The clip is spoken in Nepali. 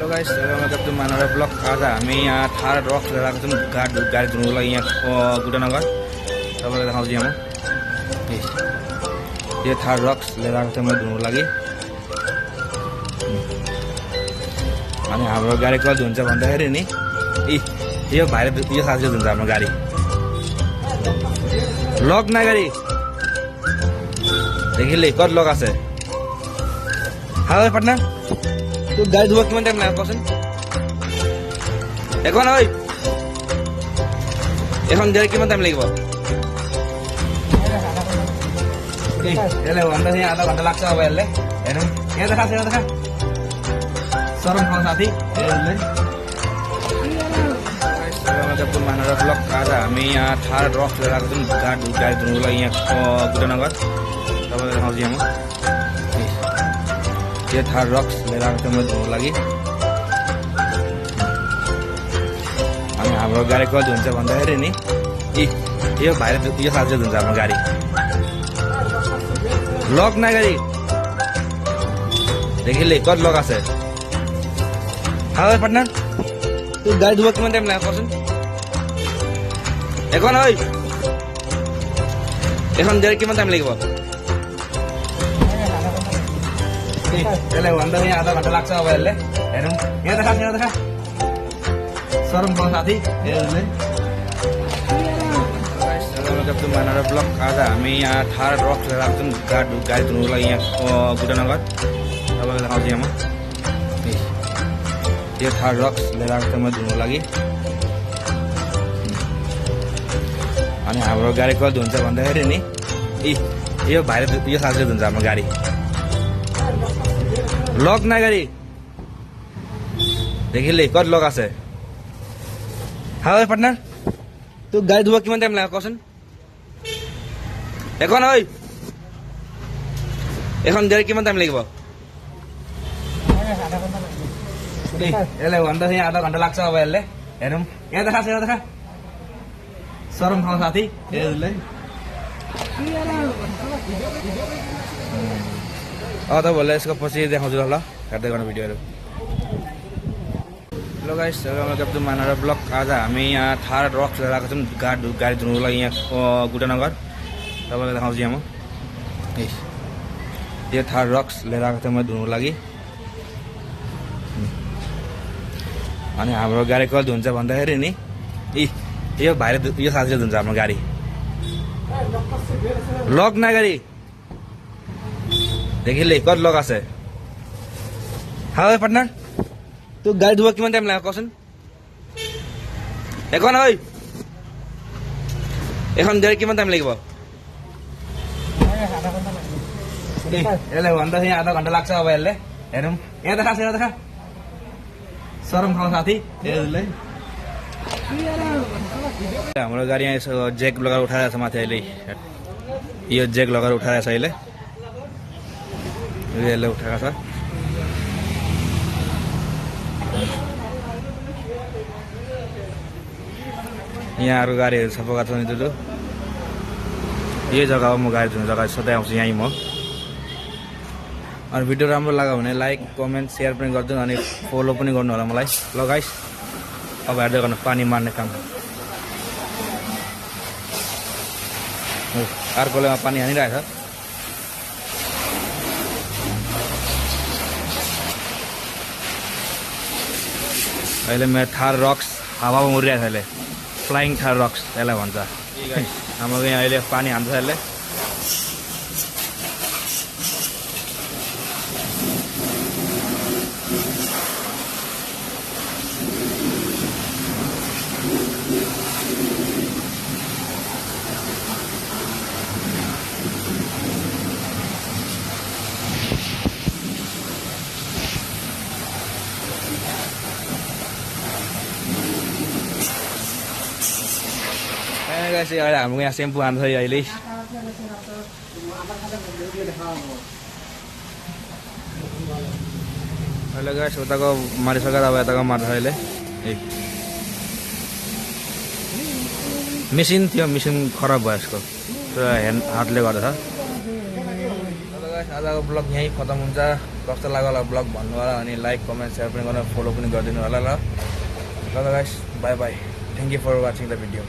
Hello guys, welcome to my another blog. आज हामी यहाँ थार रक्स लिएर आएको छौँ गाडी धुनुको लागि यहाँ गुटानगर। तपाईँलाई देखाउँछु यहाँ यो थार रक्स लिएर आएको थिएँ मैले धुनुको लागि। अनि हाम्रो गाडी कहिले धुन्छ भन्दाखेरि नि यो भाइले यो साथीले धुन्छ हाम्रो गाडी। लक ना गाडी देखिले कत लक আছে। हाँ पार्टनर तो गाड़ी धोवा किमान टाइम লাগবে কোন এখন ওই এখন দেরি কিমান টাইম লাগিব এলে ওন্ডা হে আধা ঘন্টা লাগছে হবে এলে এরকম এ দেখা শরম খাও সাথী এলে जब मानर ब्लॉग आज हामी यहाँ थार रक्स लिएर आएको छौँ गाडी धुनुको लागि यहाँ गुटानगर। तपाईँलाई देखाउँछु यहाँ यो थार रक्स लिएर आएको थिएँ मैले धुनुको लागि। अनि हाम्रो गाडी कहिले धुन्छ भन्दाखेरि नि यो भाइले यो साथीले धुन्छ हाम्रो गाडी। लक ना गाडी देखिले कत लक আছে। हाँ पार्टनर तो गाड़ी धोवा किमान टाइम লাগবে কোন এখন ওই এখন দেরি কিমান টাইম লাগিব এলে ওন্ডা হে আধা ঘন্টা লাগছে হবে এলে এরকম এ দেখা শরম খাও সাথী এলে जब मानर ब्लॉग आज हामी यहाँ थार रक्स लिएर आएको छौँ गाडी धुनुको लागि यहाँ गुटानगर। तपाईँलाई देखाउँछु यहाँ यो थार रक्स लिएर आएको थिएँ मैले धुनुको लागि। अनि हाम्रो गाडी कहिले धुन्छ भन्दाखेरि नि यो भाइले यो साथीले धुन्छ हाम्रो गाडी। लक ना गाडी देखिले कत लक আছে। हाँ पार्टनर तो गाड़ी धोवा কিমান টাইম লাগবে কোন এখন ওই এখন দেরি কিমান টাইম লাগিব এলে ওন্ডা হে আধা ঘন্টা লাগছে হবে এলে এরকম এ দেখা शरम खाओ साथी एले तो बोले इसको पछि देखाउँछु ल काट्दै गर्नु भिडियोहरु। Hello guys, welcome to my another blog. आज हामी यहाँ थार रक्स लिएर आएको छौँ गाडी धुनुको लागि यहाँ गुटानगर। तपाईँलाई देखाउँछु यहाँ यो थार रक्स लिएर आएको थिएँ मैले धुनुको लागि। अनि हाम्रो गाडी कहिले धुन्छ भन्दाखेरि नि यो भाइले यो साथीले धुन्छ हाम्रो गाडी। लक ना गाडी देखिले कत लक আছে। हाँ पार्टनर तो गाड़ी धोवा কিমান টাইম লাগবে কোন এখন ওই এখন দেরি কিমান টাইম লাগিব এলে ওন্ডা হে আধা ঘন্টা লাগছে হবে এলে এরকম এ দেখা শরম খাও साथी এলে हाम्रो गाडी यहाँ जेक लगाएर उठाइरहेको छ माथि अहिले। यो जेक लगाएर उठाइरहेको छ अहिले यसले उठाएको छ। यहाँ अरू गाडीहरू सफा गर्छ नि त्यो यही जग्गा हो। म गाडी धुने जग्गा सधैँ आउँछु यहीँ म। अनि भिडियो राम्रो लाग्यो भने लाइक कमेन्ट सेयर पनि गरिदिनु अनि फलो पनि गर्नु होला मलाई। ल गाइस अब हेर्दै गर्नु पानी मार्ने काम। अर्कोले पानी हानिरहेछ। अहिले मेरो थार रक्स हावामा उडिरहेछ। अहिले फ्लाइङ थार रक्स यसलाई भन्छ। हाम्रो यहाँ अहिले पानी हान्छ यसले। अहिले हाम्रो यहाँ सेम्पू हान्छ अहिले। अहिले गाइस उताको मारिसकेर अब यताको मार्छ अहिले। मेसिन थियो, मेसिन खराब भयो यसको, हातले गर्दा छ। आजको ब्लग यहीँ खतम हुन्छ। कस्तो लाग्यो होला ब्लग भन्नु होला अनि लाइक कमेन्ट सेयर पनि गर्न फलो पनि गरिदिनु होला ल guys bye bye thank you for watching the video